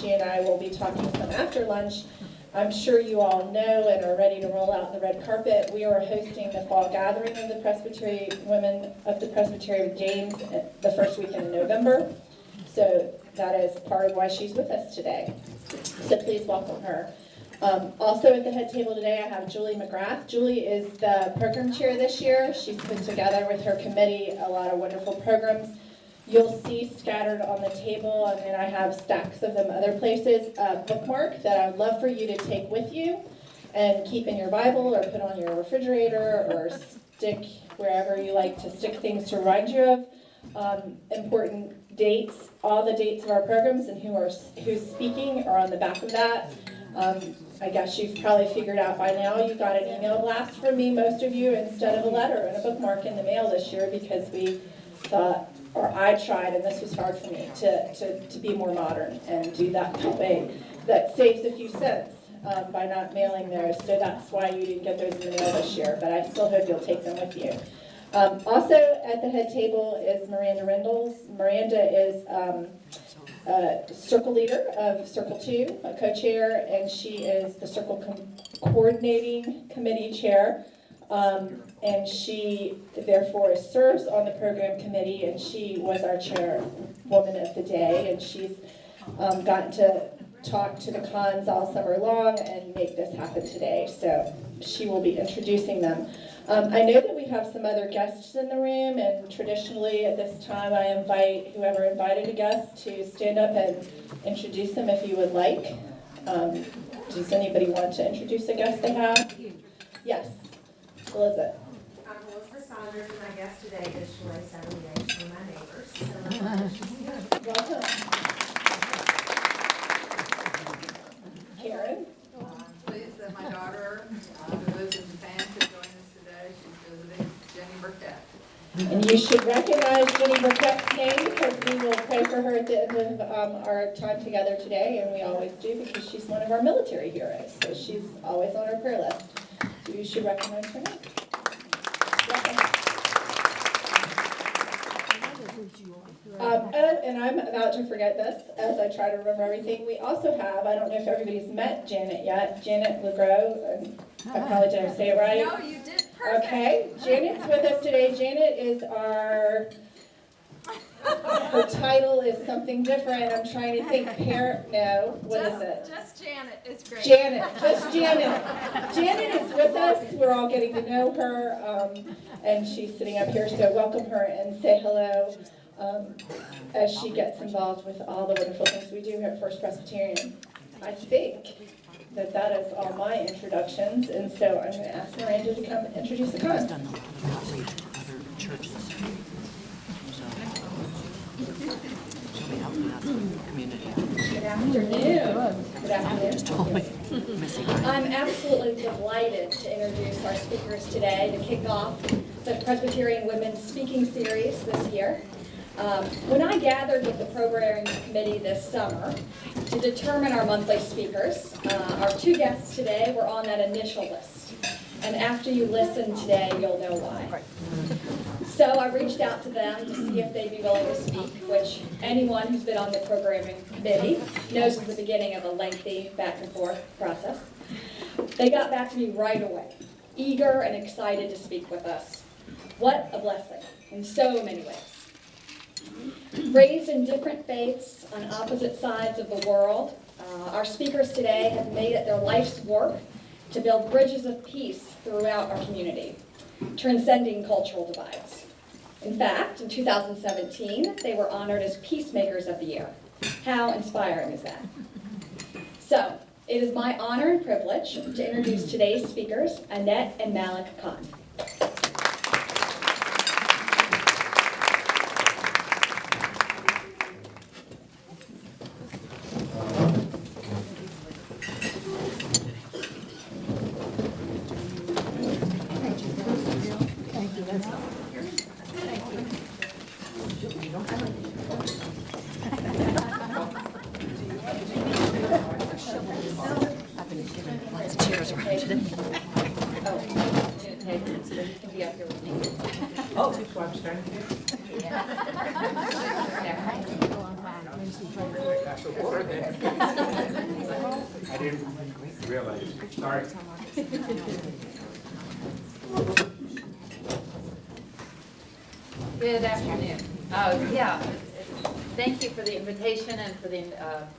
she and I will be talking some after lunch. I'm sure you all know and are ready to roll out the red carpet. We are hosting the fall gathering of the Presbyterian Women of the Presbyterian of James the first weekend in November. So that is part of why she's with us today. So please welcome her. Also at the head table today, I have Julie Mcgrath. Julie is the program chair this year. She's put together with her committee a lot of wonderful programs. You'll see scattered on the table, and then I have stacks of them other places, a bookmark that I would love for you to take with you and keep in your Bible or put on your refrigerator or stick wherever you like to stick things to remind you of. Important dates, all the dates of our programs and who's speaking are on the back of that. I guess you've probably figured out by now you got an email blast from me, most of you, instead of a letter and a bookmark in the mail this year because we thought, or I tried, and this was hard for me, to be more modern and do that way. That saves a few cents by not mailing those, so that's why you didn't get those in the mail this year, but I still hope you'll take them with you. Also at the head table is Miranda Rendles. Miranda is circle leader of Circle 2, a co-chair, and she is the Circle Coordinating Committee chair. And she therefore serves on the program committee, and she was our chairwoman of the day, and she's gotten to talk to the cons all summer long and make this happen today, so she will be introducing them. I know that we have some other guests in the room, and traditionally at this time I invite whoever invited a guest to stand up and introduce them if you would like. Does anybody want to introduce a guest they have? Yes, Elizabeth. I'm Elizabeth Saunders, and my guest today is Shalay 78 from my neighbors. So Welcome. Karen. I'm pleased that my daughter, who lives in Japan, could join us today. She's visiting Jenny Burkett. And you should recognize Jenny Burkett's name because we will pray for her at the end of our time together today, and we always do because she's one of our military heroes. So she's always on our prayer list. So you should recognize her name. And I'm about to forget this as I try to remember everything. We also have, I don't know if everybody's met Janet yet, Janet Mcgrath. I probably didn't say it right. no, you did perfect. Okay, Janet's with us today. Janet is her title is something different. I'm trying to think. What is it? Just Janet is great. Just Janet. Janet is with us. We're all getting to know her, and she's sitting up here, so welcome her and say hello as she gets involved with all the wonderful things we do here at First Presbyterian. I think that is all my introductions, and so I'm going to ask Miranda to come introduce the cons. Good afternoon. Good afternoon. I'm absolutely delighted to introduce our speakers today to kick off the Presbyterian Women's Speaking Series this year. When I gathered with the programming committee this summer to determine our monthly speakers, our two guests today were on that initial list. And after you listen today, you'll know why. So I reached out to them to see if they'd be willing to speak, which anyone who's been on the programming committee knows is the beginning of a lengthy back and forth process. They got back to me right away, eager and excited to speak with us. What a blessing in so many ways. Raised in different faiths on opposite sides of the world, our speakers today have made it their life's work to build bridges of peace throughout our community, transcending cultural divides. In fact, in 2017, they were honored as Peacemakers of the Year. How inspiring is that? So, it is my honor and privilege to introduce today's speakers, Annette and Malik. water there. I didn't realize. Sorry. Good afternoon. Yeah, thank you for the invitation and for the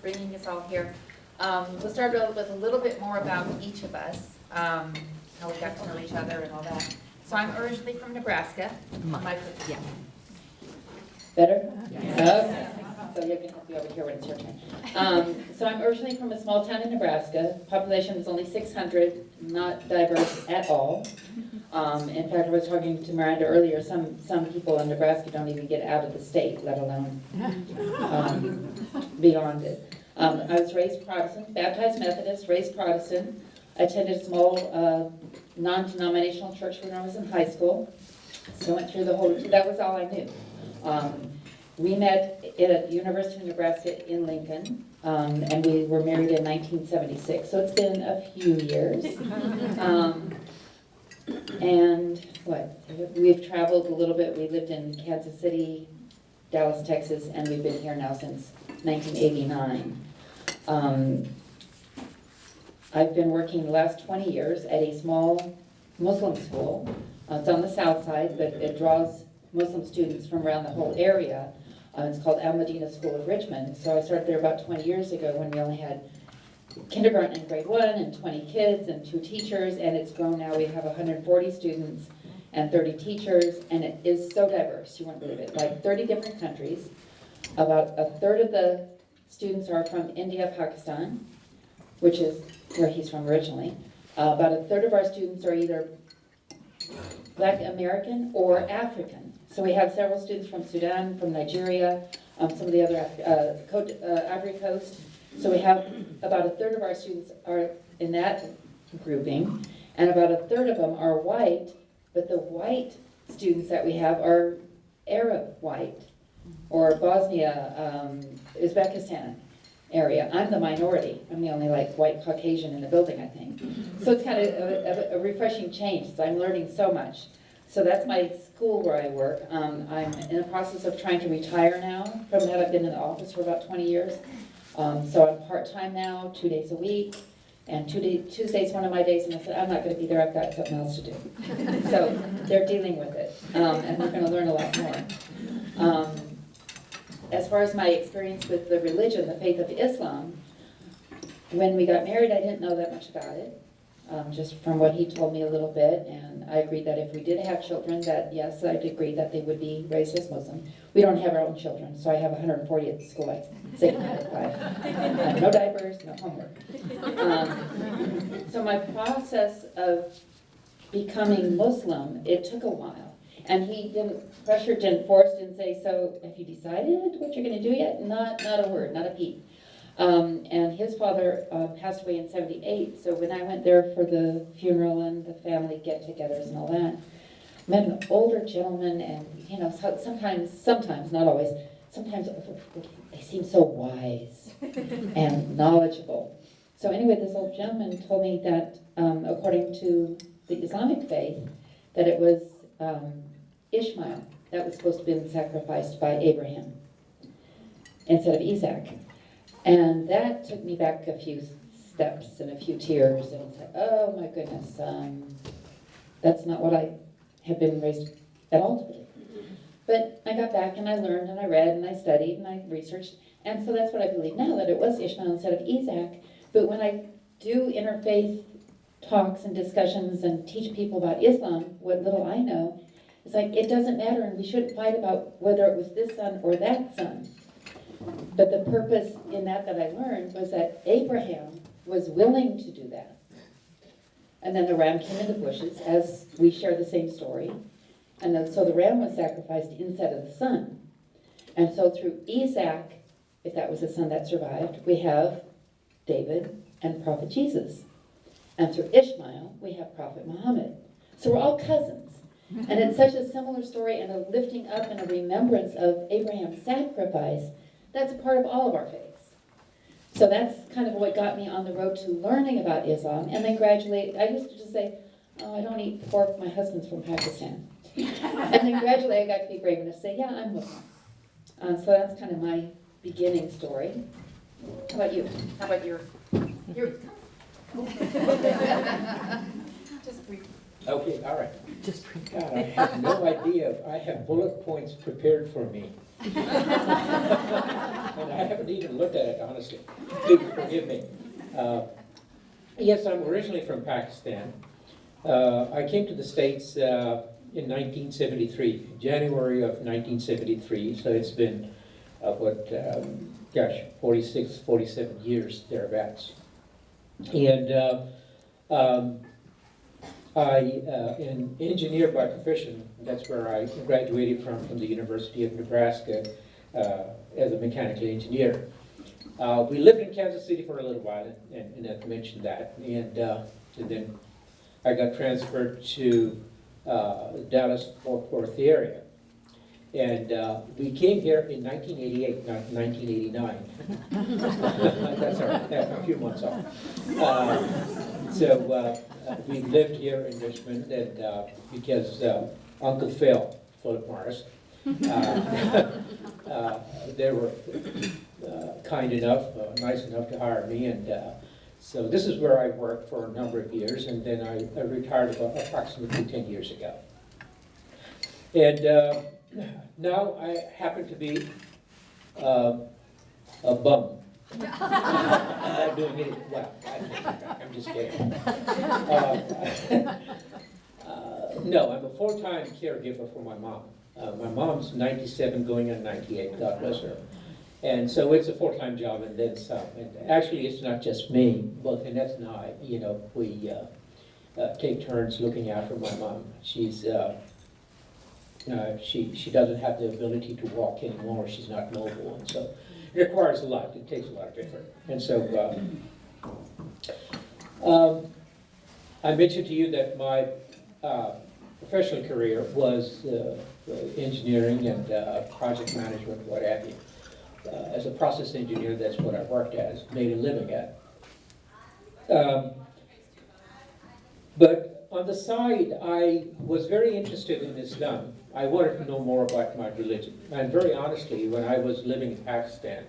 bringing us all here. We'll start with a little bit more about each of us, how we got to know each other and all that. So I'm originally from Nebraska. Yeah. Better? Okay. So you can help you over here when it's your turn. So I'm originally from a small town in Nebraska. Population was only 600, not diverse at all. In fact, I was talking to Miranda earlier, some people in Nebraska don't even get out of the state, let alone beyond it. I was raised Protestant, baptized Methodist, raised Protestant, attended a small non-denominational church when I was in high school. So went through the whole, that was all I knew. We met at University of Nebraska in Lincoln, and we were married in 1976, so it's been a few years. And we've traveled a little bit. We lived in Kansas City, Dallas, Texas, and we've been here now since 1989. I've been working the last 20 years at a small Muslim school. It's on the south side, but it draws Muslim students from around the whole area. It's called Al Medina School of Richmond. So I started there about 20 years ago when we only had kindergarten and grade 1 and 20 kids and 2 teachers, and it's grown now. We have 140 students and 30 teachers, and it is so diverse, you won't believe it. Like 30 different countries. About a third of the students are from India, Pakistan, which is where he's from originally. About a third of our students are either Black American or African. So we have several students from Sudan, from Nigeria, some of the other Ivory Coast. So we have about a third of our students are in that grouping, and about a third of them are white, but the white students that we have are Arab white, or Bosnia, Uzbekistan area. I'm the minority. I'm the only white Caucasian in the building, I think. So it's kind of a refreshing change. So I'm learning so much. So that's my school where I work. I'm in the process of trying to retire now from that. I've been in the office for about 20 years. So I'm part-time now, 2 days a week, and Tuesday's one of my days, and I said, I'm not going to be there, I've got something else to do. So they're dealing with it, and we're going to learn a lot more. As far as my experience with the religion, the faith of Islam, when we got married, I didn't know that much about it, just from what he told me a little bit, and I agreed that if we did have children, that yes, I'd agree that they would be raised as Muslim. We don't have our own children, so I have 140 at the school. I say no diapers, no homework. So my process of becoming Muslim, it took a while. And he didn't force, didn't say, so have you decided what you're going to do yet? Not a word, not a peep. And his father passed away in '78, so when I went there for the funeral and the family get-togethers and all that, I met an older gentleman, and sometimes, not always, sometimes they seem so wise and knowledgeable. So anyway, this old gentleman told me that according to the Islamic faith, that it was Ishmael that was supposed to have been sacrificed by Abraham instead of Isaac. And that took me back a few steps and a few tears, and said, oh my goodness, that's not what I have been raised at all to believe. But I got back and I learned and I read and I studied and I researched, and so that's what I believe now, that it was Ishmael instead of Isaac. But when I do interfaith talks and discussions and teach people about Islam, what little I know, it's like it doesn't matter, and we shouldn't fight about whether it was this son or that son. But the purpose in that I learned was that Abraham was willing to do that. And then the ram came in the bushes, as we share the same story. And then, so the ram was sacrificed instead of the son. And so through Isaac, if that was the son that survived, we have David and Prophet Jesus. And through Ishmael, we have Prophet Muhammad. So we're all cousins. And it's such a similar story and a lifting up and a remembrance of Abraham's sacrifice that's a part of all of our faiths. So that's kind of what got me on the road to learning about Islam. And then gradually, I used to just say, oh, I don't eat pork, my husband's from Pakistan. And then gradually I got to be brave enough to say, yeah, I'm Muslim. So that's kind of my beginning story. How about you? How about your? Just brief. Okay, all right. God, I have no idea. I have bullet points prepared for me. And I haven't even looked at it, honestly. Please forgive me. Yes, I'm originally from Pakistan. I came to the States in 1973, January of 1973, so it's been, 46, 47 years, thereabouts. And I am engineer by profession. That's where I graduated from the University of Nebraska as a mechanical engineer. We lived in Kansas City for a little while, and Annette mentioned that. And then I got transferred to Dallas-Fort Worth area. And we came here in 1988, not 1989. That's all right, a few months off. We lived here in Richmond, and because Uncle Philip Morris, they were kind enough, nice enough to hire me, and so this is where I worked for a number of years, and then I retired about approximately 10 years ago. And now I happen to be a bum. I'm not doing it well. I'm just kidding. No, I'm a full-time caregiver for my mom. My mom's 97, going on 98. God bless her. And so it's a full-time job, and then some. And actually, it's not just me. Both Annette and I, we take turns looking after my mom. She's she doesn't have the ability to walk anymore. She's not mobile, and so it requires a lot. It takes a lot of effort. And so I mentioned to you that my professional career was engineering and project management, what have you. As a process engineer, that's what I worked as, made a living at. But on the side, I was very interested in Islam. I wanted to know more about my religion. And very honestly, when I was living in Pakistan,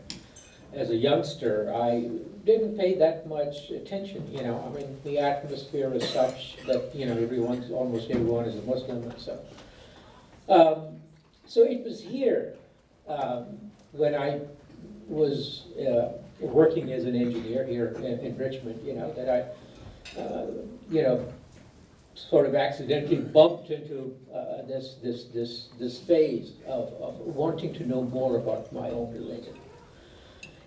as a youngster, I didn't pay that much attention, I mean, the atmosphere is such that, almost everyone is a Muslim and so. So it was here, when I was working as an engineer here in Richmond, that I, sort of accidentally bumped into this phase of wanting to know more about my own religion.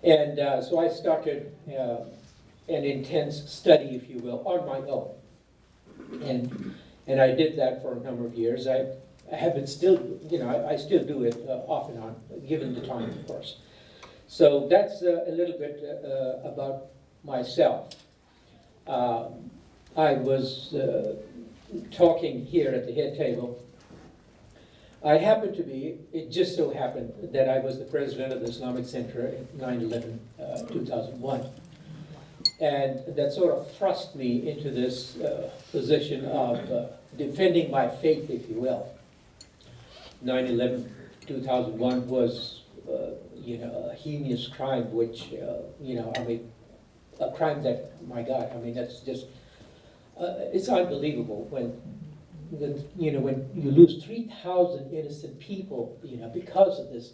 And so I started an intense study, if you will, on my own. And I did that for a number of years. I haven't still, I still do it off and on, given the time, of course. So that's a little bit about myself. I was talking here at the head table. I happened to be, it just so happened that I was the president of the Islamic Center in 9/11/2001. And that sort of thrust me into this position of defending my faith, if you will. 9/11/2001 was, a heinous crime, which, a crime that, my God, that's just, it's unbelievable when you lose 3,000 innocent people, because of this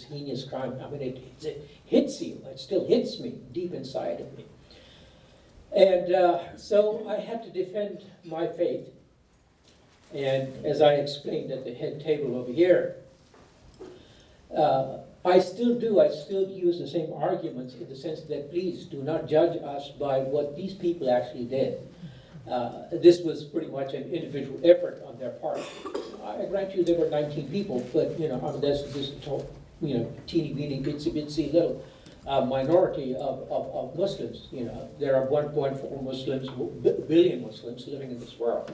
heinous crime. It hits you. It still hits me deep inside of me. And so I had to defend my faith. And as I explained at the head table over here, I still do. I still use the same arguments in the sense that, please do not judge us by what these people actually did. This was pretty much an individual effort on their part. I grant you there were 19 people, but that's just teeny weeny bitsy little minority of Muslims. There are 1.4 billion Muslims living in this world,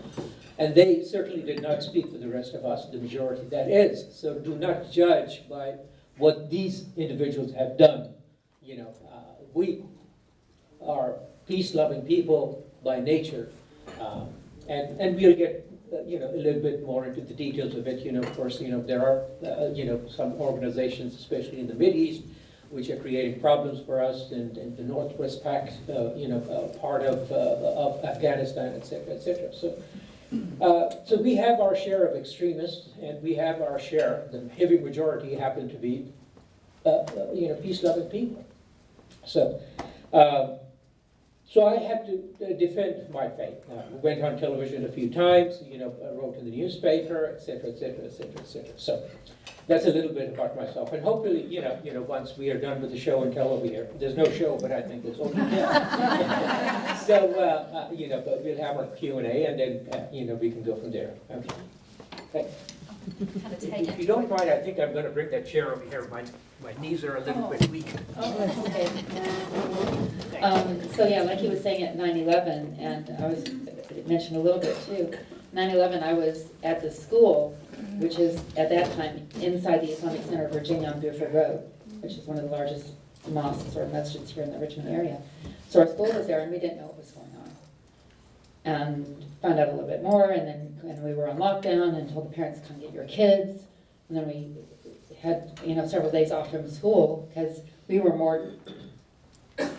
and they certainly did not speak for the rest of us, the majority that is. So do not judge by what these individuals have done. We are peace-loving people by nature. And we'll get, a little bit more into the details of it. Of course, there are, some organizations, especially in the Middle East, which are creating problems for us in the Northwest Pac, part of Afghanistan, etc., etc. So we have our share of extremists, and we have our share. The heavy majority happen to be, peace-loving people. So I had to defend my faith. We went on television a few times, wrote in the newspaper, etc., etc., etc., etc. So that's a little bit about myself. And hopefully, once we are done with the show and tell over here, there's no show, but I think there's only tell. So, but we'll have our Q&A, and then, we can go from there. Okay. Thanks. If you don't mind, I think I'm going to bring that chair over here. My knees are a little bit weak. Oh, okay. So yeah, like he was saying at 9/11, and I was mentioned a little bit too. 9/11, I was at the school, which is at that time inside the Islamic Center of Virginia on Buford Road, which is one of the largest mosques or masjids here in the Richmond area. So our school was there, and we didn't know what was going on. And found out a little bit more, and we were on lockdown, and told the parents, come get your kids. And then we had, several days off from school because we were more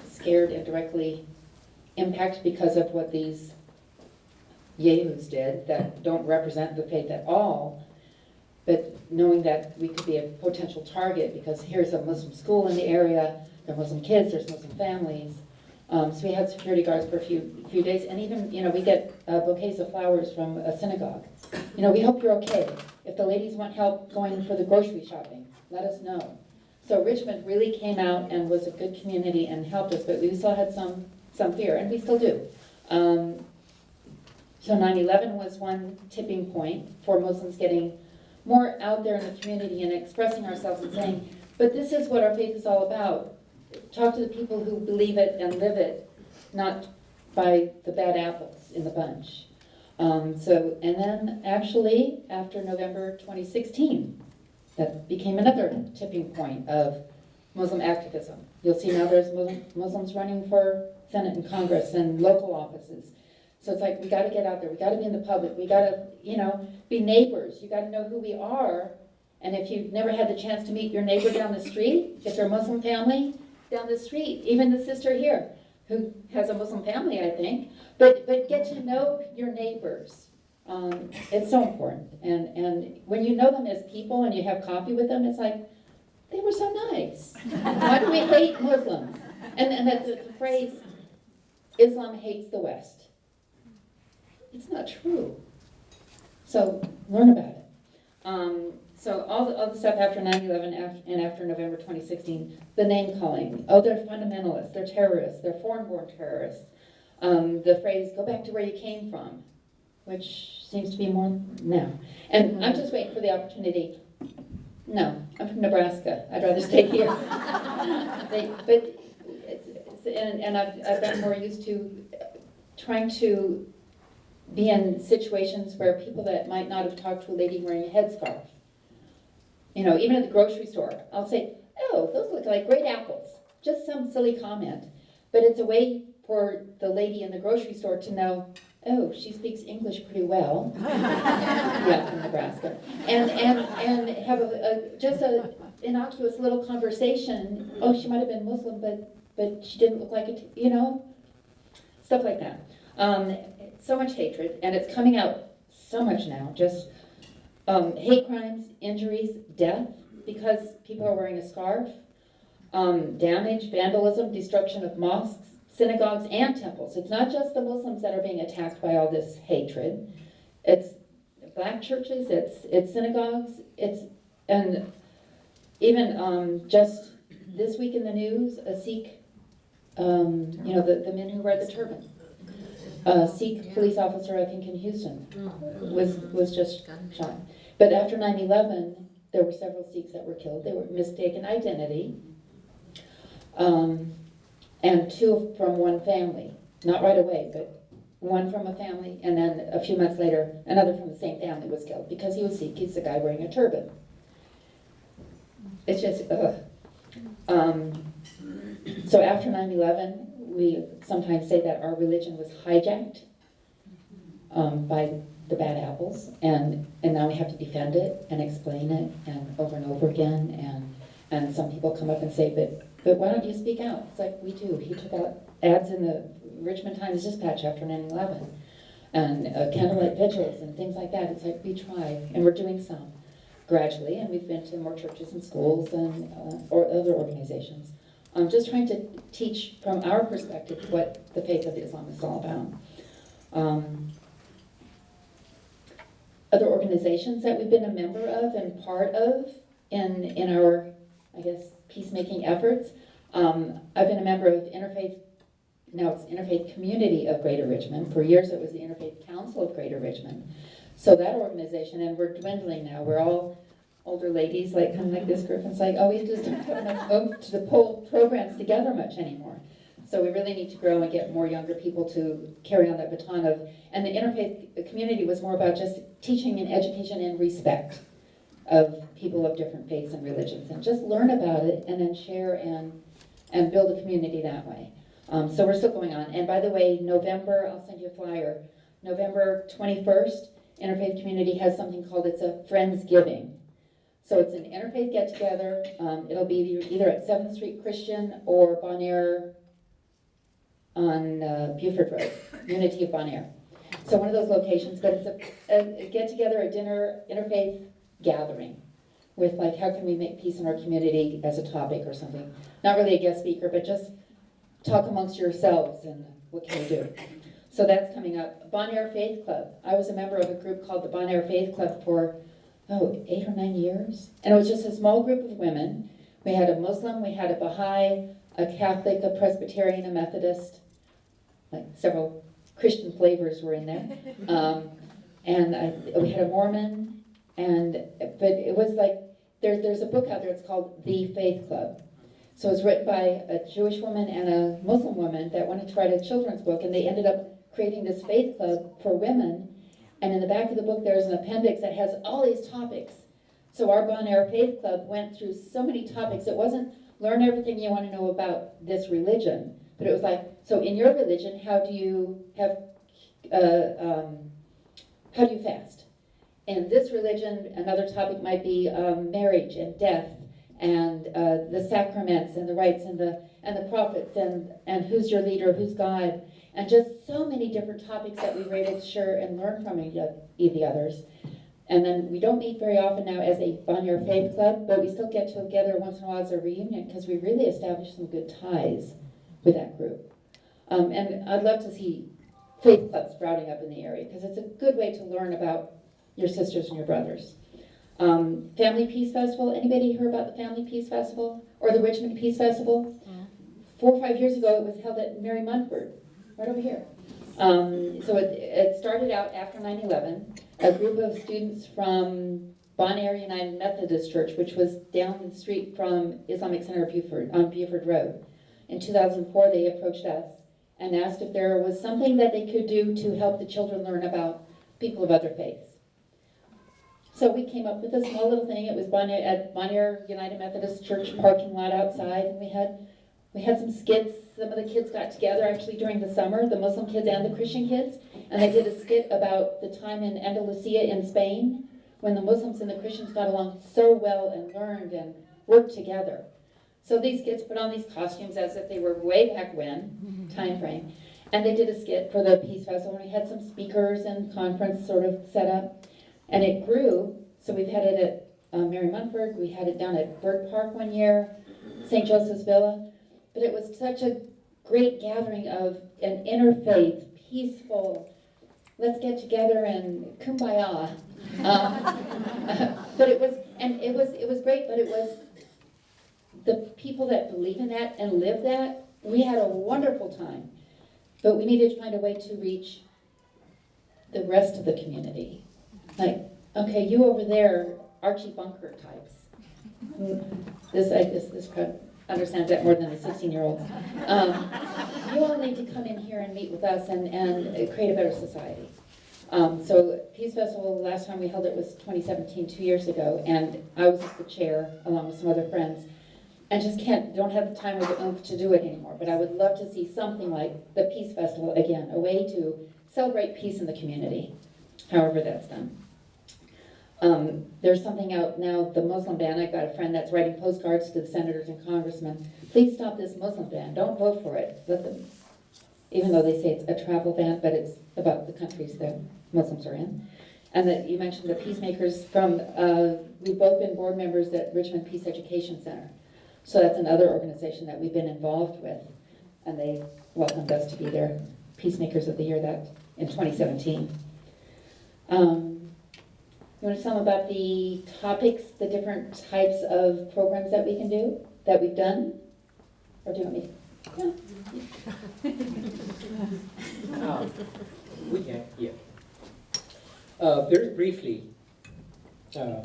scared and directly impacted because of what these yahoos did that don't represent the faith at all. But knowing that we could be a potential target because here's a Muslim school in the area, there are Muslim kids, there's Muslim families. So we had security guards for a few days, and even, we get bouquets of flowers from a synagogue. We hope you're okay. If the ladies want help going for the grocery shopping, let us know. So Richmond really came out and was a good community and helped us, but we still had some fear, and we still do. So 9/11 was one tipping point for Muslims getting more out there in the community and expressing ourselves and saying, but this is what our faith is all about. Talk to the people who believe it and live it, not by the bad apples in the bunch. And then actually, after November 2016, that became another tipping point of Muslim activism. You'll see now there's Muslims running for Senate and Congress and local offices. So it's like, we got to get out there. We got to be in the public. We got to, be neighbors. You got to know who we are. And if you've never had the chance to meet your neighbor down the street, if they're a Muslim family, down the street, even the sister here, who has a Muslim family, I think, but get to know your neighbors. It's so important. And when you know them as people and you have coffee with them, it's like, they were so nice. Why do we hate Muslims? And that's the phrase, Islam hates the West. It's not true. So learn about it. So all the stuff after 9/11 and after November 2016, the name calling. Oh, they're fundamentalists, they're terrorists, they're foreign-born terrorists. The phrase, go back to where you came from, which seems to be more now. And I'm just waiting for the opportunity. No, I'm from Nebraska. I'd rather stay here. I've gotten more used to trying to be in situations where people that might not have talked to a lady wearing a headscarf, even at the grocery store, I'll say, oh, those look like great apples. Just some silly comment. But it's a way for the lady in the grocery store to know, oh, she speaks English pretty well. Yeah, from Nebraska. And have just a innocuous little conversation. Oh, she might have been Muslim, but she didn't look like it, stuff like that. So much hatred, and it's coming out so much now. Just hate crimes, injuries, death, because people are wearing a scarf. Damage, vandalism, destruction of mosques, synagogues, and temples. It's not just the Muslims that are being attacked by all this hatred. It's black churches, it's synagogues, and even just this week in the news, a Sikh, the men who wear the turban. A Sikh police officer, I think in Houston, was just shot. But after 9/11, there were several Sikhs that were killed. They were mistaken identity. And two from one family. Not right away, but one from a family, and then a few months later, another from the same family was killed because he was Sikh. He's the guy wearing a turban. It's just, ugh. So after 9/11, we sometimes say that our religion was hijacked by the bad apples, and now we have to defend it and explain it and over over again. And some people come up and say, but but why don't you speak out? It's like, we do. He took out ads in the Richmond Times-Dispatch after 9/11, and candlelight vigils and things like that. It's like, we try, and we're doing some gradually, and we've been to more churches and schools and or other organizations. Just trying to teach from our perspective what the faith of Islam is all about. Other organizations that we've been a member of and part of in our, I guess, peacemaking efforts. I've been a member of Interfaith, now it's Interfaith Community of Greater Richmond. For years it was the Interfaith Council of Greater Richmond. So that organization, and we're dwindling now. We're all older ladies, like kind of like this group. And it's like, oh, we just don't have enough folk to pull programs together much anymore. So we really need to grow and get more younger people to carry on that baton of, and the interfaith community was more about just teaching and education and respect of people of different faiths and religions, and just learn about it and then share and build a community that way. So we're still going on. And by the way, November, I'll send you a flyer, November 21st, Interfaith Community has something called, it's a Friendsgiving. So it's an interfaith get-together. It'll be either at 7th Street Christian or Bon Air on Buford Road, Unity of Bon Air. So one of those locations, but it's a get-together, a dinner, interfaith gathering with like, how can we make peace in our community as a topic or something. Not really a guest speaker, but just talk amongst yourselves and what can we do. So that's coming up. Bon Air Faith Club. I was a member of a group called the Bon Air Faith Club for 8 or 9 years. And it was just a small group of women. We had a Muslim, we had a Baha'i, a Catholic, a Presbyterian, a Methodist, like several Christian flavors were in there. We had a Mormon, but it was like, there's a book out there, it's called The Faith Club. So it's written by a Jewish woman and a Muslim woman that wanted to write a children's book, and they ended up creating this faith club for women. And in the back of the book, there's an appendix that has all these topics. So our Bon Air Faith Club went through so many topics. It wasn't learn everything you want to know about this religion, but it was like, so in your religion, how do you fast? In this religion, another topic might be marriage and death, and the sacraments and the rites and the prophets, and who's your leader, who's God. And just so many different topics that we were able to share and learn from the others. And then we don't meet very often now as a Bon Air Faith Club, but we still get together once in a while as a reunion because we really established some good ties with that group. And I'd love to see faith clubs sprouting up in the area because it's a good way to learn about your sisters and your brothers. Family Peace Festival, anybody heard about the Family Peace Festival or the Richmond Peace Festival? 4 or 5 years ago it was held at Mary Munford. Right over here. So it started out after 9/11. A group of students from Bon Air United Methodist Church, which was down the street from Islamic Center of Buford, on Buford Road. In 2004, they approached us and asked if there was something that they could do to help the children learn about people of other faiths. So we came up with a small little thing. It was at Bon Air United Methodist Church parking lot outside, and we had some skits. Some of the kids got together actually during the summer, the Muslim kids and the Christian kids, and they did a skit about the time in Andalusia in Spain when the Muslims and the Christians got along so well and learned and worked together. So these kids put on these costumes as if they were way back when, time frame, and they did a skit for the Peace Festival, and we had some speakers and conference sort of set up, and it grew. So we've had it at Mary Munford, we had it down at Bird Park one year, St. Joseph's Villa. But it was such a great gathering of an interfaith, peaceful, let's get together and kumbaya. But it was great, but it was the people that believe in that and live that, we had a wonderful time. But we needed to find a way to reach the rest of the community. Like, okay, you over there, Archie Bunker types. This crowd understands that more than the 16-year-olds. You all need to come in here and meet with us and create a better society. So Peace Festival, the last time we held it was 2017, 2 years ago, and I was the chair along with some other friends, and just don't have the time or the oomph to do it anymore. But I would love to see something like the Peace Festival again, a way to celebrate peace in the community, however that's done. There's something out now, the Muslim ban. I got a friend that's writing postcards to the senators and congressmen. Please stop this Muslim ban. Don't vote for it. Let them, even though they say it's a travel ban, but it's about the countries that Muslims are in. And that you mentioned the peacemakers from, we've both been board members at Richmond Peace Education Center. So that's another organization that we've been involved with. And they welcomed us to be their Peacemakers of the Year that in 2017. You want to tell them about the topics, the different types of programs that we can do, that we've done? Or do you want me? Yeah. We can, yeah. Very briefly, I'll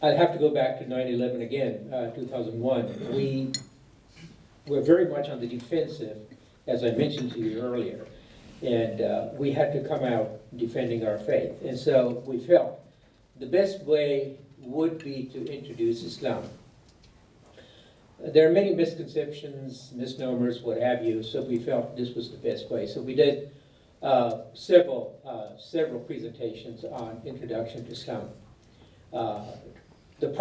have to go back to 9/11 again, 2001. We were very much on the defensive, as I mentioned to you earlier, and we had to come out defending our faith. And so we felt the best way would be to introduce Islam. There are many misconceptions, misnomers, what have you, so we felt this was the best way. So we did several presentations on introduction to Islam, with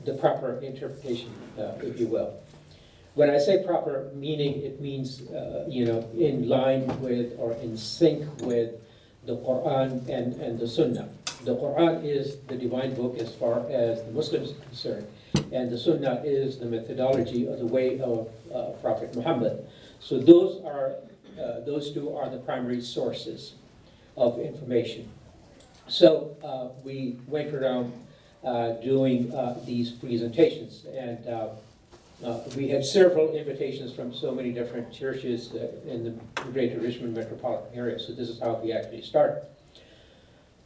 the proper interpretation, if you will. When I say proper, meaning it means in line with or in sync with the Quran and the Sunnah. The Quran is the divine book as far as the Muslims are concerned, and the Sunnah is the methodology or the way of Prophet Muhammad. So those two are the primary sources of information. So we went around doing these presentations, and we had several invitations from so many different churches in the greater Richmond metropolitan area. So this is how we actually started.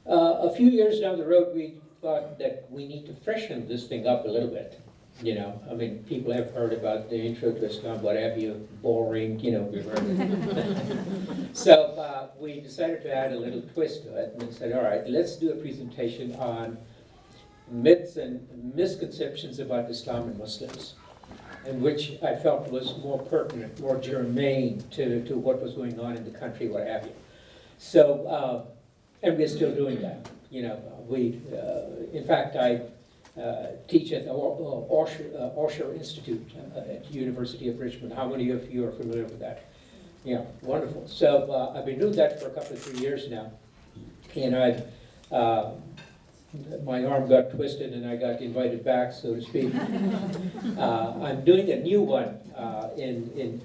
A few years down the road, we thought that we need to freshen this thing up a little bit. I mean, people have heard about the intro to Islam, what have you, boring, we've heard. So we decided to add a little twist to it and said, all right, let's do a presentation on myths and misconceptions about Islam and Muslims, and which I felt was more pertinent, more germane to what was going on in the country, what have you. So, and we're still doing that. In fact, I teach at the Osher Institute at the University of Richmond. How many of you are familiar with that? Yeah, wonderful. So I've been doing that for a couple of 3 years now, and my arm got twisted and I got invited back, so to speak. I'm doing a new one in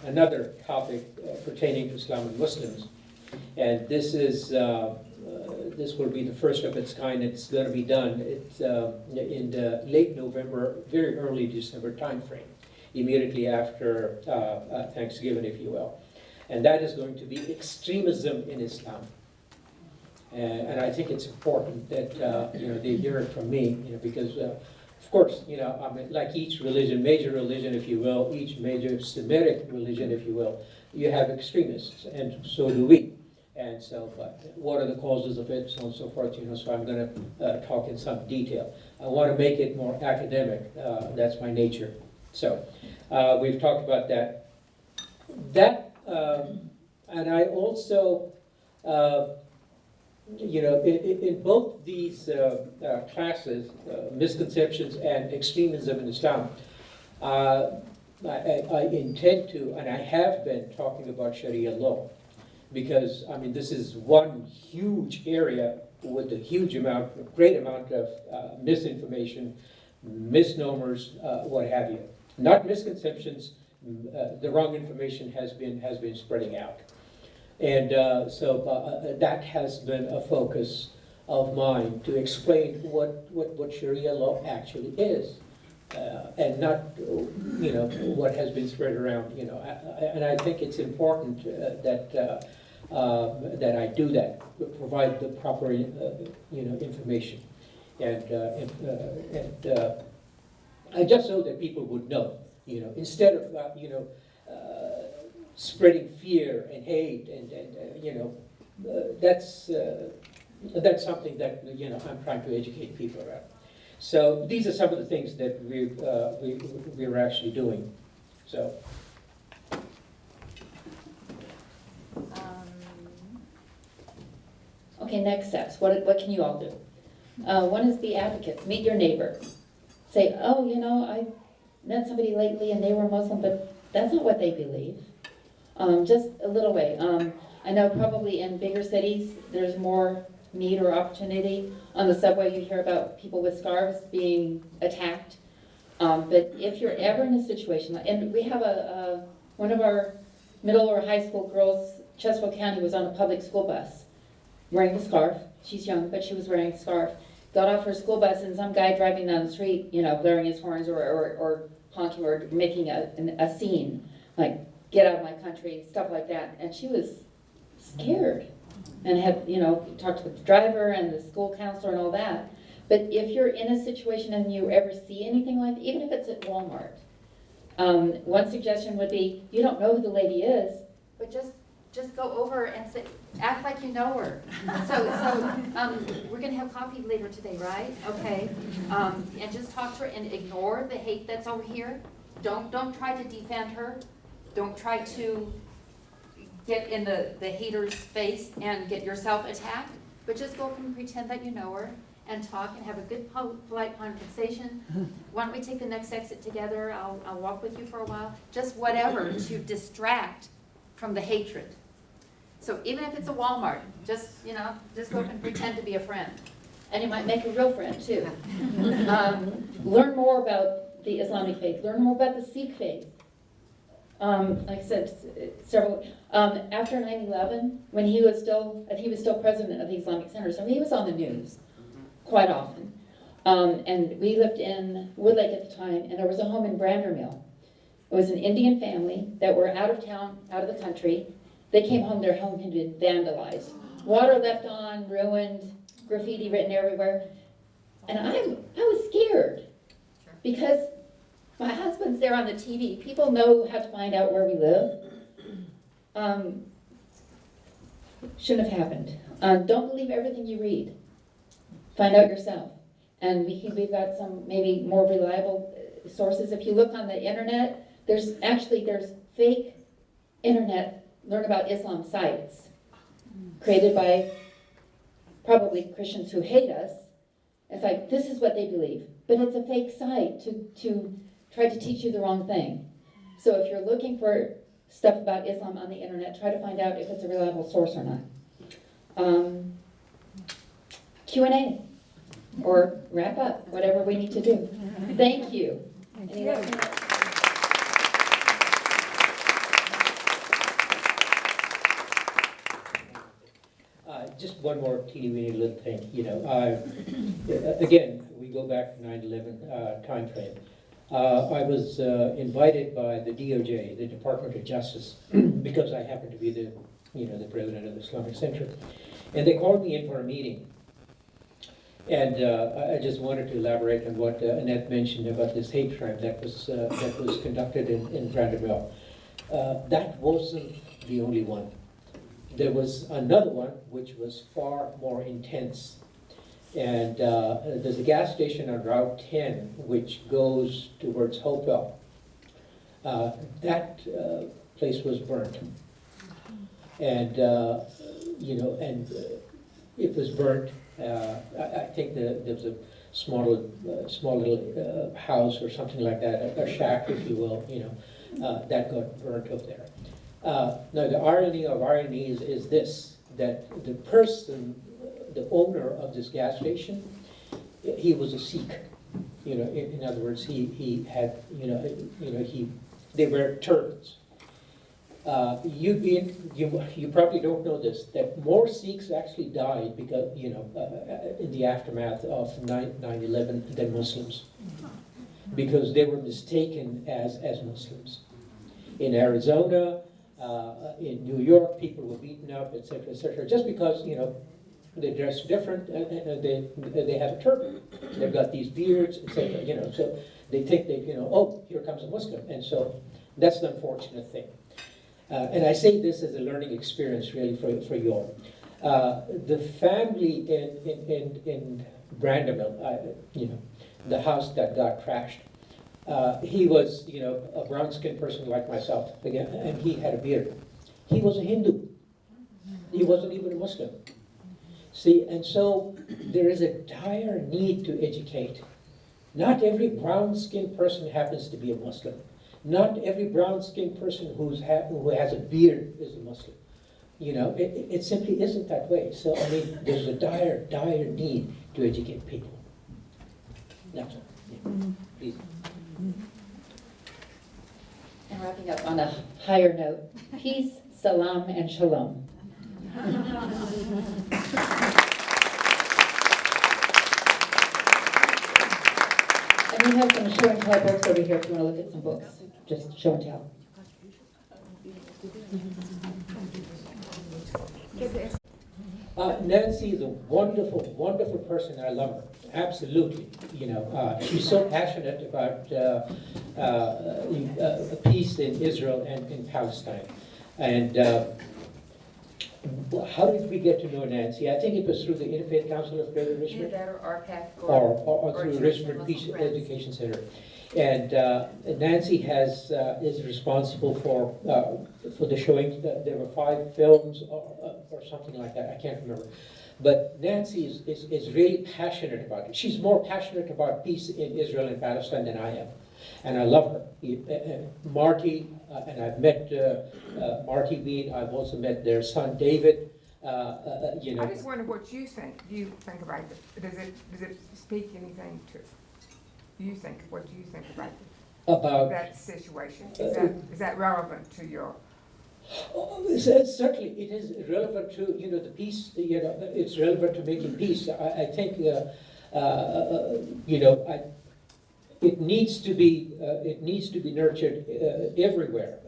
another topic pertaining to Islam and Muslims, and this will be the first of its kind. It's going to be done in the late November, very early December timeframe, immediately after Thanksgiving, if you will. And that is going to be extremism in Islam. And I think it's important that they hear it from me, because of course, I mean, like each religion, major religion, if you will, each major Semitic religion, if you will, you have extremists, and so do we. And so, but what are the causes of it, so on and so forth, so I'm going to talk in some detail. I want to make it more academic. That's my nature. So we've talked about that. And I also, in both these classes, misconceptions and extremism in Islam, I intend to, and I have been talking about Sharia law. Because, I mean, this is one huge area with a great amount of misinformation, misnomers, what have you. Not misconceptions, the wrong information has been spreading out. And so that has been a focus of mine, to explain what Sharia law actually is. And not, what has been spread around, and I think it's important that I do that, provide the proper, information, and just so that people would know, instead of, spreading fear and hate, and that's something that I'm trying to educate people about. So these are some of the things that we're actually doing. So. okay, next steps, what can you all do? One is be advocates, meet your neighbor. Say, oh, you know, I met somebody lately and they were Muslim, but that's not what they believe. Just a little way. I know probably in bigger cities, there's more need or opportunity. On the subway, you hear about people with scarves being attacked. But if you're ever in a situation, and we have one of our middle or high school girls, Chesterfield County, was on a public school bus wearing a scarf. She's young, but she was wearing a scarf. Got off her school bus and some guy driving down the street, you know, blaring his horns or honking or making a scene, like, get out of my country, stuff like that. And she was scared and had, you know, talked with the driver and the school counselor and all that. But if you're in a situation and you ever see anything like that, even if it's at Walmart, one suggestion would be, you don't know who the lady is, but just go over and say, act like you know her. We're gonna have coffee later today, right? Okay. And just talk to her and ignore the hate that's over here. Don't try to defend her. Don't try to get in the hater's face and get yourself attacked, but just go up and pretend that you know her and talk and have a good polite conversation. Why don't we take the next exit together? I'll walk with you for a while. Just whatever to distract from the hatred. So even if it's a Walmart, just go up and pretend to be a friend. And you might make a real friend too. Learn more about the Islamic faith. Learn more about the Sikh faith. Like I said, after 9/11, when he was still president of the Islamic Center, so he was on the news quite often. And we lived in Woodlake at the time, and there was a home in Brandermill. It was an Indian family that were out of town, out of the country. They came home, their home had been vandalized. Water left on, ruined, graffiti written everywhere. And I was scared because my husband's there on the TV. People know how to find out where we live. Shouldn't have happened. Don't believe everything you read. Find out yourself. And we've got some maybe more reliable sources. If you look on the internet, there's fake internet learn about Islam sites created by probably Christians who hate us. It's like, this is what they believe. But it's a fake site to try to teach you the wrong thing. So if you're looking for stuff about Islam on the internet, try to find out if it's a reliable source or not. Q&A, or wrap up, whatever we need to do. Thank you. Just one more teeny little thing, again, we go back to 9/11 time frame. I was invited by the DOJ, the Department of Justice, because I happen to be the president of the Islamic Center, and they called me in for a meeting. And I just wanted to elaborate on what Annette mentioned about this hate crime that was conducted in Vanderbilt. That wasn't the only one. There was another one which was far more intense. And there's a gas station on Route 10 which goes towards Hopewell. That place was burnt. And, it was burnt. I think there was a small little house or something like that, a shack, if you will, that got burnt up there. Now, the irony of ironies is this, that the person, the owner of this gas station, he was a Sikh. In other words, he had, they wear turbans. You probably don't know this, that more Sikhs actually died because, in the aftermath of 9/11 than Muslims, because they were mistaken as Muslims. In Arizona, in New York, people were beaten up, etc., just because, they dress different and they have a turban. They've got these beards, etc., so they think that, oh, here comes a Muslim. And so that's the unfortunate thing. And I say this as a learning experience really for you all. The family in Brandermill, the house that got trashed, he was, a brown-skinned person like myself, again, and he had a beard. He was a Hindu. He wasn't even a Muslim. See, and so there is a dire need to educate. Not every brown-skinned person happens to be a Muslim. Not every brown-skinned person who has a beard is a Muslim. You know, it simply isn't that way. So, I mean, there's a dire, dire need to educate people. That's all. Yeah. Please. And wrapping up on a higher note, peace, salam, and shalom. And we have some show and tell books over here if you want to look at some books. Just show and tell. Nancy is a wonderful, wonderful person. I love her. Absolutely. You know, she's so passionate about peace in Israel and in Palestine. And how did we get to know Nancy? I think it was through the Interfaith Council of Greater Richmond. Either or RPAC Or through Church Richmond and Peace Muslim Friends. Education Center. And Nancy is responsible for the showings. There were 5 films or something like that. I can't remember. But Nancy is really passionate about it. She's more passionate about peace in Israel and Palestine than I am. And I love her. Marty, and I've met Marty Bean. I've also met their son David. You know. I just wonder what you think. Do you think about it? Does it speak anything to you think? What do you think about that situation? Is that relevant to your? Certainly, it is relevant to the peace. It's relevant to making peace. I think it needs to be nurtured everywhere.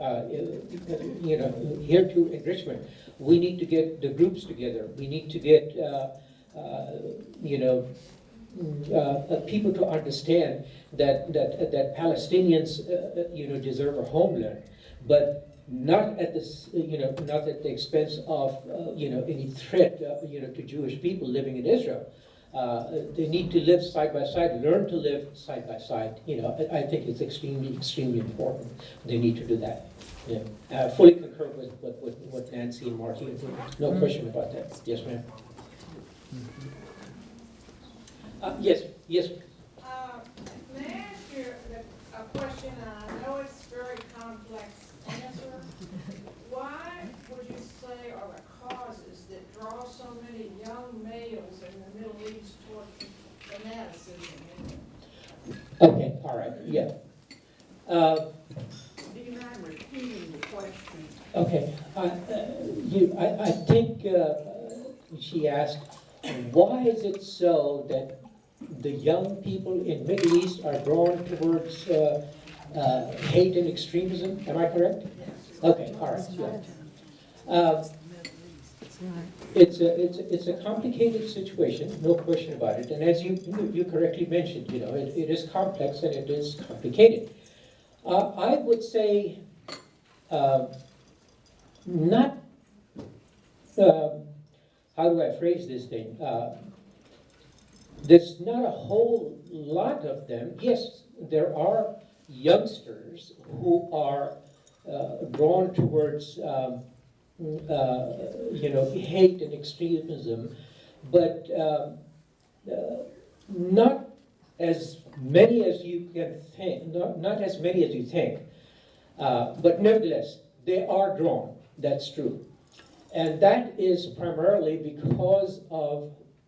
Here too in Richmond, we need to get the groups together. We need to get people to understand that Palestinians deserve a homeland, but not at the expense of any threat to Jewish people living in Israel. They need to live side by side, learn to live side by side. I think it's extremely important. They need to do that. Yeah. I fully concur with what Nancy and Marty are doing. No question about that. Yes, ma'am. Yes. May I ask you a question? I know it's a very complex answer. Why would you say are the causes that draw so many young males in the Middle East toward fanaticism? Okay, all right, yeah. Do you mind repeating the question? Okay, I think she asked, why is it so that the young people in Middle East are drawn towards hate and extremism? Am I correct? Yes. Okay, all right. Yeah. It's a complicated situation, no question about it. And as you correctly mentioned, it is complex and it is complicated. I would say not. How do I phrase this thing? There's not a whole lot of them. Yes, there are youngsters who are drawn towards hate and extremism, but not as many as you can think. Not as many as you think. But nevertheless, they are drawn. That's true. And that is primarily because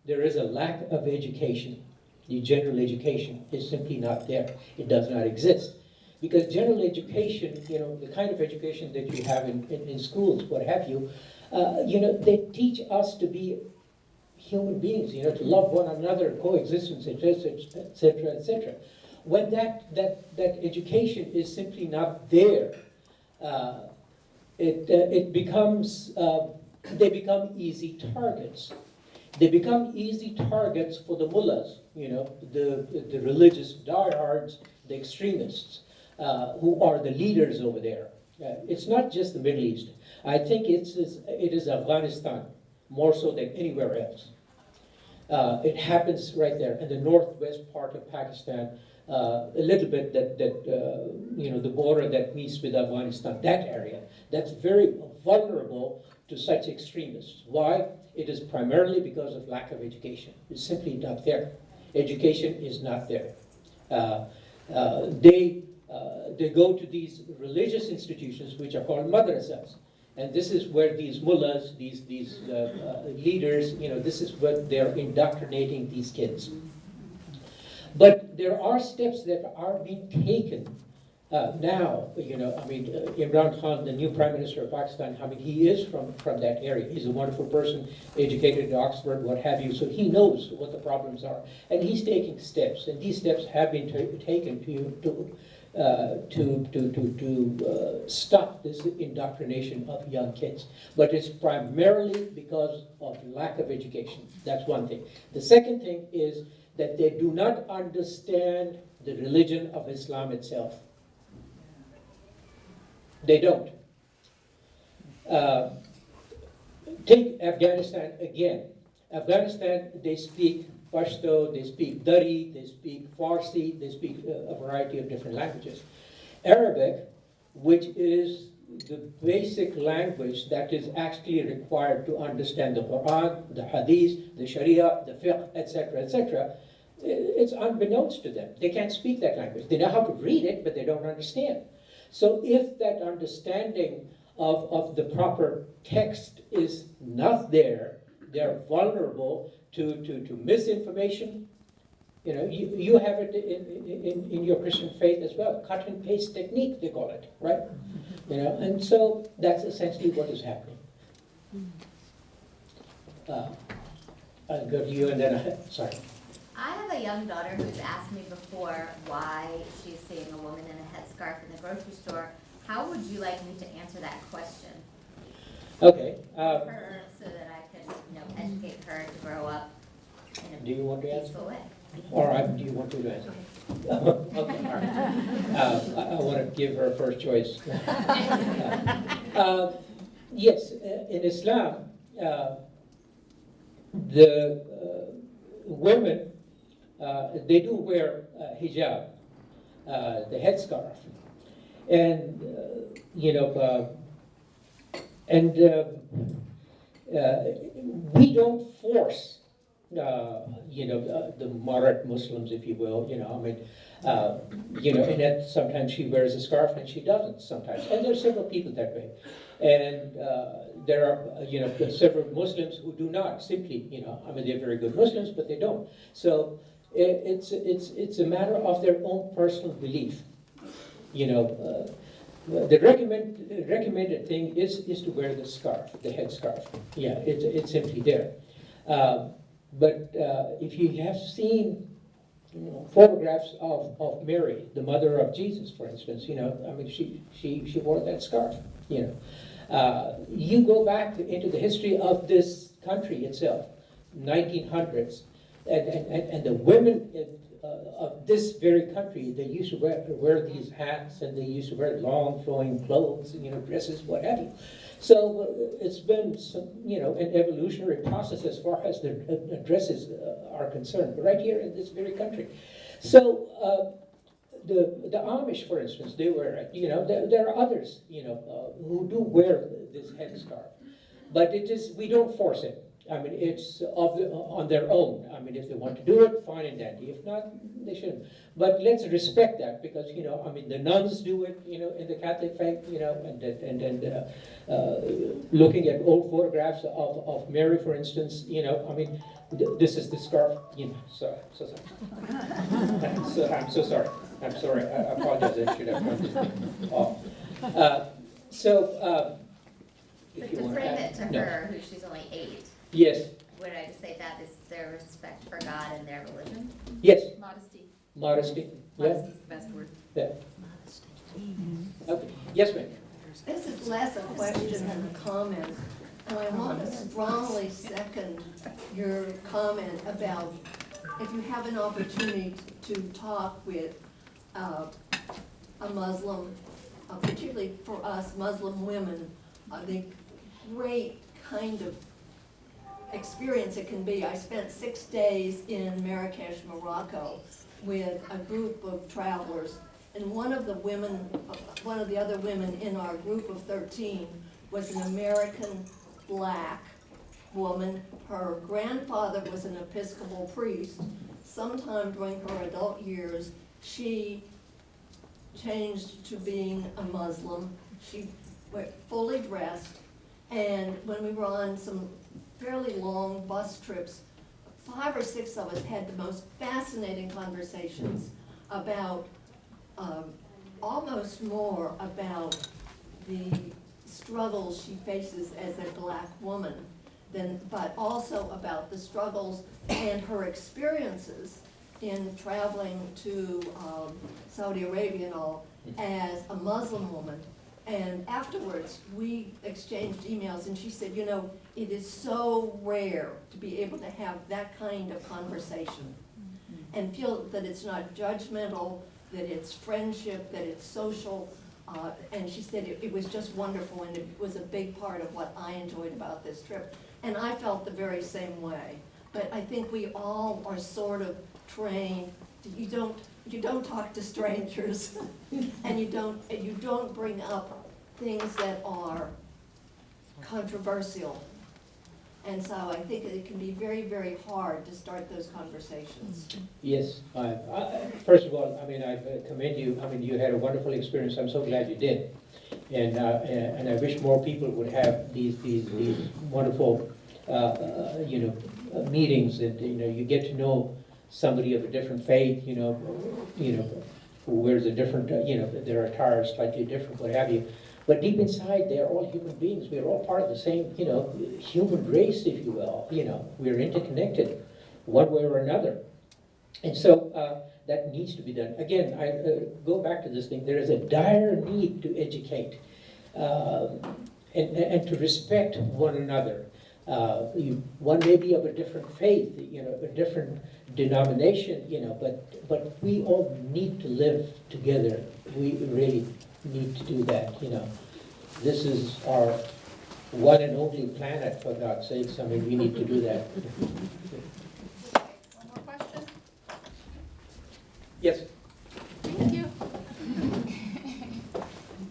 there is a lack of education. The general education is simply not there. It does not exist. Because general education, the kind of education that you have in schools, what have you, they teach us to be human beings, to love one another, coexistence, etc., etc. When that education is simply not there, they become easy targets. They become easy targets for the mullahs, the religious diehards, the extremists, who are the leaders over there. It's not just the Middle East. I think it is Afghanistan, more so than anywhere else. It happens right there in the northwest part of Pakistan. a little bit that the border that meets with Afghanistan, that area, that's very vulnerable to such extremists. Why? It is primarily because of lack of education. It's simply not there. Education is not there. They go to these religious institutions which are called madrasas. And this is where these mullahs, these leaders, this is what they're indoctrinating these kids. But there are steps that are being taken now. Imran Khan, the new Prime Minister of Pakistan, he is from that area. He's a wonderful person, educated at Oxford, what have you, so he knows what the problems are. And he's taking steps, and these steps have been taken to stop this indoctrination of young kids. But it's primarily because of lack of education. That's one thing. The second thing is that they do not understand the religion of Islam itself. They don't. Take Afghanistan again. Afghanistan, they speak Pashto, they speak Dari, they speak Farsi, they speak a variety of different languages. Arabic, which is the basic language that is actually required to understand the Quran, the Hadith, the Sharia, the Fiqh, etc., it's unbeknownst to them. They can't speak that language. They know how to read it, but they don't understand. So if that understanding of the proper text is not there, they're vulnerable to misinformation. You have it in your Christian faith as well. Cut and paste technique, they call it, right? And so that's essentially what is happening. I'll go to you and then, sorry. I have a young daughter who's asked me before why she's seeing a woman in a headscarf in the grocery store. How would you like me to answer that question? Okay. Her, so that I can, educate her to grow up in a Do you want to answer? peaceful way. All right. Do you want to answer? Okay. All right. I want to give her first choice. Yes, in Islam, the women. They do wear hijab, the headscarf, and we don't force, the moderate Muslims, if you will. Annette, sometimes she wears a scarf and she doesn't sometimes, and there's several people that way, and there are several Muslims who do not simply, they're very good Muslims, but they don't. So. It's a matter of their own personal belief. The recommended thing is to wear the scarf, the headscarf. Yeah, it's simply there. But if you have seen photographs of Mary, the mother of Jesus, for instance, she wore that scarf. You go back into the history of this country itself, 1900s. And the women of this very country, they used to wear these hats, and they used to wear long flowing clothes, dresses, what have you. So it's been an evolutionary process as far as the dresses are concerned, right here in this very country. So the Amish, for instance, they wear it. There are others, who do wear this headscarf, but we don't force it. It's on their own. If they want to do it, fine and dandy. If not, they shouldn't. But let's respect that, because the nuns do it, in the Catholic faith, and looking at old photographs of Mary, for instance, this is the scarf. So sorry. I'm so sorry. I'm sorry. I apologize. I should have turned this thing off. But to frame it to her, who she's only 8. Yes. Would I just say that is their respect for God and their religion? Yes. Modesty. Modesty. Modesty is the best word. Yeah. Okay. Yes, ma'am. This is less a question than a comment, and I want to strongly second your comment about if you have an opportunity to talk with a Muslim, particularly for us Muslim women, the great kind of experience it can be. I spent 6 days in Marrakesh, Morocco, with a group of travelers. And one of the other women in our group of 13 was an American black woman. Her grandfather was an Episcopal priest. Sometime during her adult years, she changed to being a Muslim. She went fully dressed, and when we were on some fairly long bus trips, 5 or 6 of us had the most fascinating conversations about, almost more about the struggles she faces as a black woman, but also about the struggles and her experiences in traveling to Saudi Arabia and all as a Muslim woman. And afterwards, we exchanged emails, and she said, you know, it is so rare to be able to have that kind of conversation and feel that it's not judgmental, that it's friendship, that it's social. And she said it was just wonderful, and it was a big part of what I enjoyed about this trip. And I felt the very same way. But I think we all are sort of trained. You don't talk to strangers, and you don't bring up things that are controversial. And so I think it can be very, very hard to start those conversations. Yes, first of all, I mean, I commend you. I mean, you had a wonderful experience. I'm so glad you did. And I wish more people would have these wonderful, meetings, and, you get to know somebody of a different faith, who wears a different, their attire is slightly different, what have you. But deep inside, they're all human beings. We're all part of the same, human race, if you will. We're interconnected one way or another. And so that needs to be done. Again, I go back to this thing. There is a dire need to educate and to respect one another. One may be of a different faith, a different denomination, but we all need to live together. We really need to do that, This is our one and only planet, for God's sakes. I mean, we need to do that. One more question? Yes? Thank you.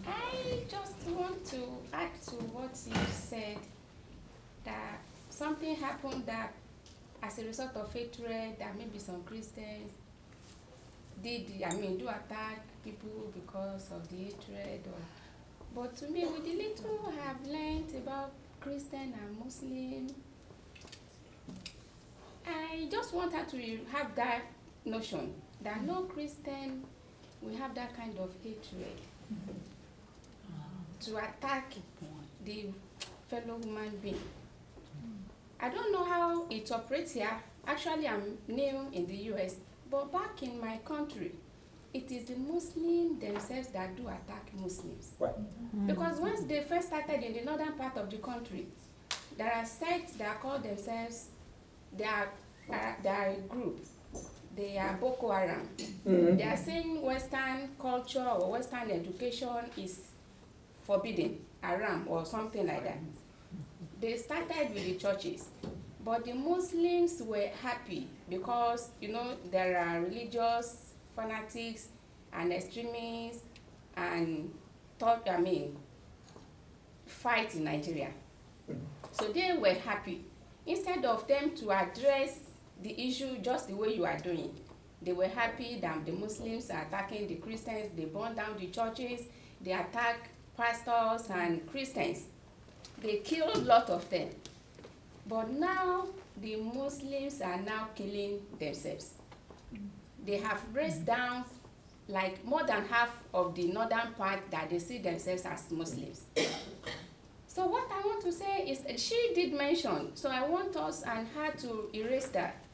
I just want to add to what you said, that something happened that as a result of hatred, that maybe some Christians do attack people because of the hatred. But to me, with the little I have learned about Christian and Muslim, I just want her to have that notion that no Christian will have that kind of hatred to attack the fellow human being. I don't know how it operates here. Actually, I'm new in the US, but back in my country, it is the Muslims themselves that do attack Muslims. Right. Because once they first started in the northern part of the country, there are sects that call themselves, they are a group. They are Boko Haram. Mm-hmm. They are saying Western culture or Western education is forbidden, haram or something like that. They started with the churches, but the Muslims were happy because, there are religious fanatics and extremists and fight in Nigeria. So they were happy. Instead of them to address the issue just the way you are doing, they were happy that the Muslims are attacking the Christians. They burn down the churches. They attack pastors and Christians. They killed a lot of them. But now the Muslims are now killing themselves. They have raised down like more than half of the northern part that they see themselves as Muslims. So what I want to say is, she did mention, so I want us and her to erase that.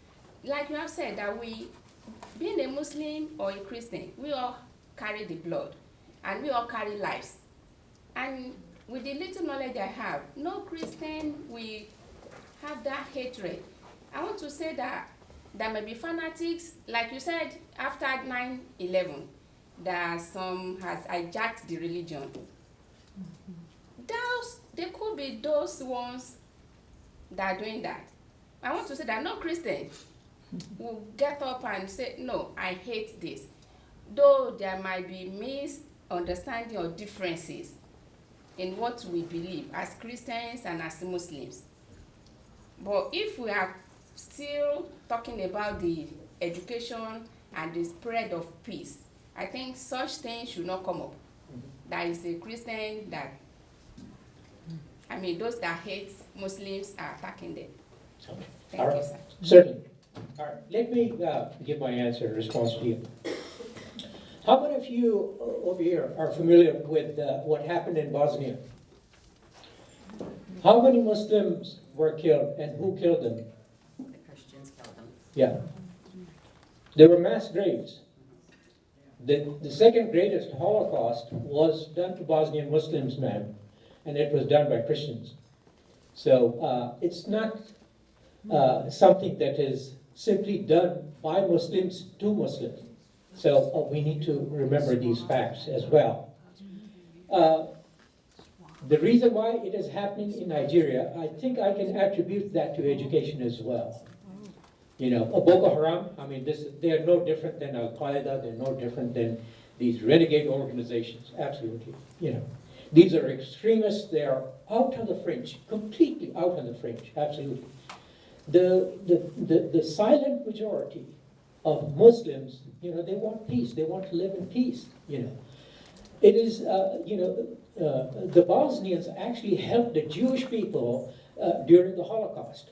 Like you have said, that we, being a Muslim or a Christian, we all carry the blood and we all carry lives. And with the little knowledge I have, no Christian will have that hatred. I want to say that there may be fanatics, like you said, after 9/11, that some has hijacked the religion. There could be those ones that are doing that. I want to say that no Christian will get up and say, no, I hate this. Though there might be misunderstanding or differences in what we believe as Christians and as Muslims. But if we are still talking about the education and the spread of peace, I think such things should not come up. There is a Christian that, I mean, those that hate Muslims are attacking them. Okay. Thank All you, right. sir. Certainly. All right, let me give my answer in response to you. How many of you over here are familiar with what happened in Bosnia? How many Muslims were killed and who killed them? The Christians killed them. Yeah. There were mass graves. The second greatest Holocaust was done to Bosnian Muslims, ma'am, and it was done by Christians. So it's not something that is simply done by Muslims to Muslims. So we need to remember these facts as well. The reason why it is happening in Nigeria, I think I can attribute that to education as well. You know, Boko Haram, I mean, they are no different than Al-Qaeda, they're no different than these renegade organizations, absolutely. You know, these are extremists, they are out on the fringe, completely out on the fringe, absolutely. The silent majority of Muslims, you know, they want peace, they want to live in peace, you know. It is, you know, the Bosnians actually helped the Jewish people during the Holocaust.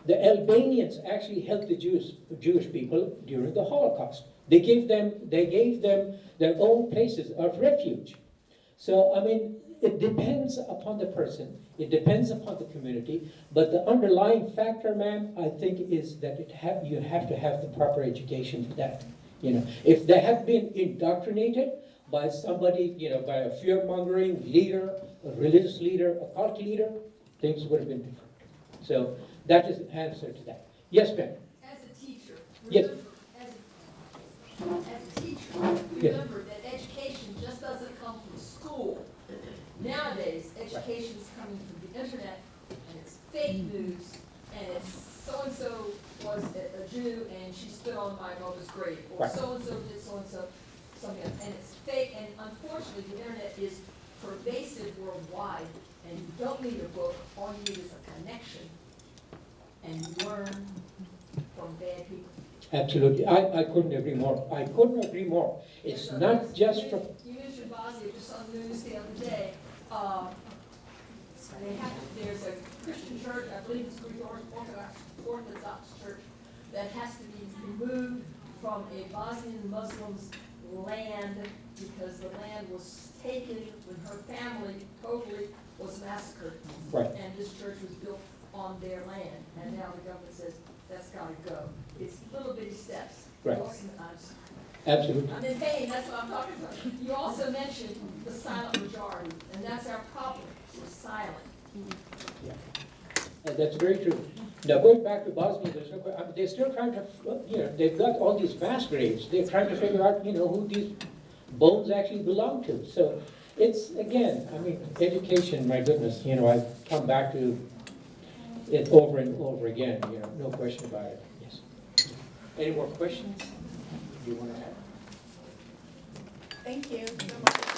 The Albanians actually helped the Jewish people during the Holocaust. They gave them their own places of refuge. So, I mean, it depends upon the person, it depends upon the community, but the underlying factor, ma'am, I think is that you have to have the proper education for that. You know, if they have been indoctrinated by somebody, you know, by a fear-mongering leader, a religious leader, a cult leader, things would have been different. So that is the answer to that. Yes, ma'am. As a teacher, Yes. As a teacher, remember that education just doesn't come from school. Nowadays, education is coming from the internet, and it's fake news, and it's so-and-so was a Jew, and she stood on my mother's grave, or Right. so-and-so did so-and-so, something else, and it's fake, and unfortunately, the internet is pervasive worldwide, and you don't need a book, all you need is a connection, and learn from bad people. Absolutely. I couldn't agree more. I couldn't agree more. It's not just from... You mentioned Bosnia just on the news the other day. There's a Christian church, I believe it's Greek Orthodox church, that has to be removed from a Bosnian Muslim's land because the land was taken when her family totally was massacred. Right. And this church was built on their land, and now the government says that's got to go. It's little bitty steps. Right. I'm Absolutely. in pain, that's what I'm talking about. You also mentioned the silent majority, and that's our problem, we're silent. Yeah. That's very true. Now, going back to Bosnia, they're still trying to, you know, they've got all these mass graves. They're trying to figure out, you know, who these bones actually belong to. So it's, again, I mean, education, my goodness, you know, I come back to it over and over again, you know, no question about it. Yes. Any more questions? Do you want to add? Thank you so much.